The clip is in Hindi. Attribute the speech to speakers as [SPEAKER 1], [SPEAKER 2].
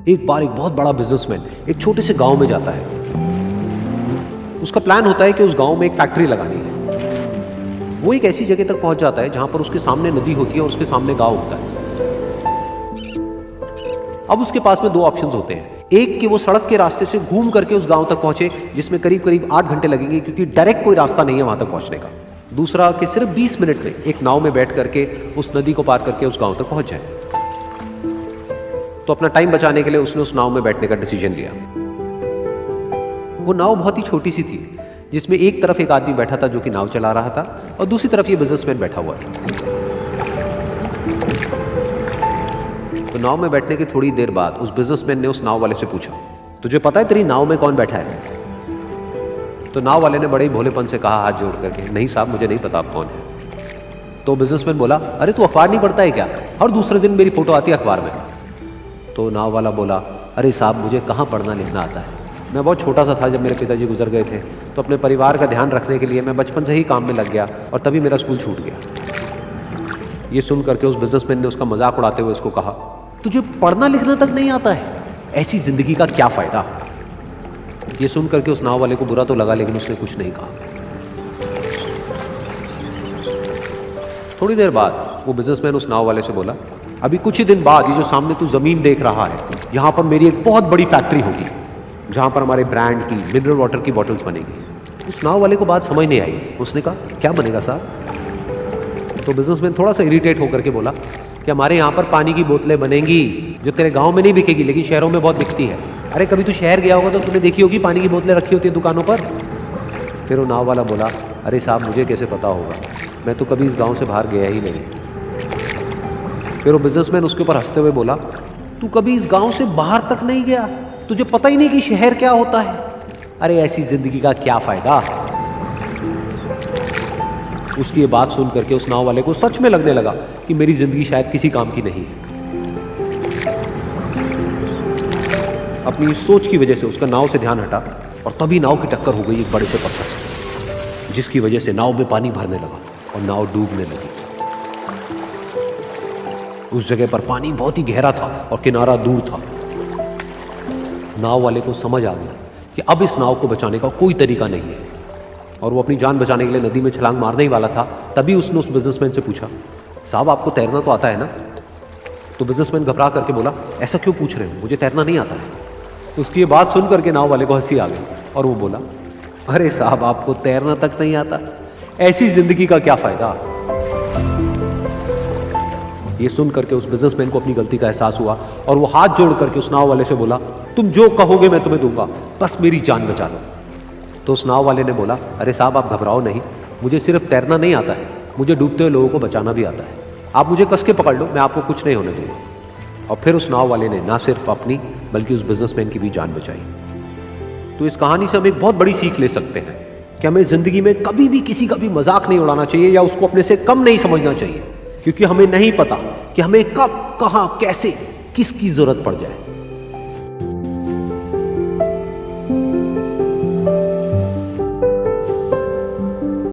[SPEAKER 1] एक बार एक बहुत बड़ा बिजनेसमैन एक छोटे से गांव में जाता है। उसका प्लान होता है कि उस गांव में एक फैक्ट्री लगानी है। वो एक ऐसी जगह तक पहुंच जाता है जहां पर उसके सामने नदी होती है और उसके सामने गांव होता है। अब उसके पास में दो ऑप्शंस होते हैं। एक कि वो सड़क के रास्ते से घूम करके उस गांव तक पहुंचे, जिसमें करीब करीब 8 घंटे लगेंगे, क्योंकि डायरेक्ट कोई रास्ता नहीं है वहां तक पहुंचने का। दूसरा कि सिर्फ 20 मिनट में एक नाव में बैठ करके उस नदी को पार करके उस गांव तक पहुंच जाए। तो अपना टाइम बचाने के लिए उसने उस नाव में बैठने का डिसीजन लिया। वो नाव बहुत ही छोटी सी थी, जिसमें एक तरफ एक आदमी बैठा था जो कि नाव चला रहा था और दूसरी तरफ ये बिजनेसमैन बैठा हुआ था। तो नाव में बैठने की थोड़ी देर बाद उस बिजनेसमैन ने उस नाव वाले से पूछा, तुझे पता है तेरी नाव में कौन बैठा है? तो नाव वाले ने बड़े ही भोलेपन से कहा हाथ जोड़ करके, नहीं साहब मुझे नहीं पता आप कौन है। तो बिजनेसमैन बोला, अरे तू अखबार नहीं पढ़ता है क्या? हर दूसरे दिन मेरी फोटो आती है अखबार में। तो नाव वाला बोला, अरे साहब मुझे कहाँ पढ़ना लिखना आता है, मैं बहुत छोटा सा था जब मेरे पिताजी गुजर गए थे, तो अपने परिवार का ध्यान रखने के लिए मैं बचपन से ही काम में लग गया और तभी मेरा स्कूल छूट गया। ये सुन करके उस बिजनेसमैन ने उसका मजाक उड़ाते हुए उसको कहा, तुझे पढ़ना लिखना तक नहीं आता है, ऐसी जिंदगी का क्या फायदा? ये सुन करके उस नाव वाले को बुरा तो लगा, लेकिन उसने कुछ नहीं कहा। थोड़ी देर बाद वो बिजनेसमैन उस नाव वाले से बोला, अभी कुछ ही दिन बाद ये जो सामने तू जमीन देख रहा है, यहां पर मेरी एक बहुत बड़ी फैक्ट्री होगी जहां पर हमारे ब्रांड की मिनरल वाटर की बॉटल्स बनेगी। उस नाव वाले को बात समझ नहीं आई। उसने कहा, क्या बनेगा साहब? तो बिजनेसमैन थोड़ा सा इरिटेट होकर के बोला कि हमारे यहाँ पर पानी की बोतलें बनेंगी जो तेरे गांव में नहीं बिकेगी लेकिन शहरों में बहुत बिकती है। अरे कभी तू शहर गया होगा तो तूने देखी होगी पानी की बोतलें रखी होती है दुकानों पर। फिर वो नाव वाला बोला, अरे साहब मुझे कैसे पता होगा, मैं तो कभी इस गाँव से बाहर गया ही नहीं। फिर वो बिजनेसमैन उसके ऊपर हंसते हुए बोला, तू कभी इस गांव से बाहर तक नहीं गया, तुझे पता ही नहीं कि शहर क्या होता है? अरे ऐसी जिंदगी का क्या फायदा? उसकी ये बात सुन करके उस नाव वाले को सच में लगने लगा कि मेरी जिंदगी शायद किसी काम की नहीं है। अपनी सोच की वजह से उसका नाव से ध्यान हटा और तभी नाव की टक्कर हो गई एक बड़े से पत्थर से, जिसकी वजह से नाव में पानी भरने लगा और नाव डूबने लगी। उस जगह पर पानी बहुत ही गहरा था और किनारा दूर था। नाव वाले को समझ आ गया कि अब इस नाव को बचाने का कोई तरीका नहीं है और वो अपनी जान बचाने के लिए नदी में छलांग मारने ही वाला था। तभी उसने उस बिजनेसमैन से पूछा, साहब आपको तैरना तो आता है ना? तो बिजनेसमैन घबरा करके बोला, ऐसा क्यों पूछ रहे हो, मुझे तैरना नहीं आता है। तो उसकी ये बात सुन करके नाव वाले को हंसी आ गई और वो बोला, अरे साहब आपको तैरना तक नहीं आता, ऐसी जिंदगी का क्या फायदा? ये सुन करके उस बिजनेसमैन को अपनी गलती का एहसास हुआ और वो हाथ जोड़ करके उस नाव वाले से बोला, तुम जो कहोगे मैं तुम्हें दूंगा, बस मेरी जान बचा लो। तो उस नाव वाले ने बोला, अरे साहब आप घबराओ नहीं, मुझे सिर्फ तैरना नहीं आता है, मुझे डूबते हुए लोगों को बचाना भी आता है। आप मुझे कस के पकड़ लो, मैं आपको कुछ नहीं होने दूंगा। और फिर उस नाव वाले ने ना सिर्फ अपनी बल्कि उस बिजनेसमैन की भी जान बचाई। तो इस कहानी से हम एक बहुत बड़ी सीख ले सकते हैं कि हमें जिंदगी में कभी भी किसी का भी मजाक नहीं उड़ाना चाहिए या उसको अपने से कम नहीं समझना चाहिए, क्योंकि हमें नहीं पता कि हमें कब, कहां, कैसे, किसकी जरूरत पड़ जाए।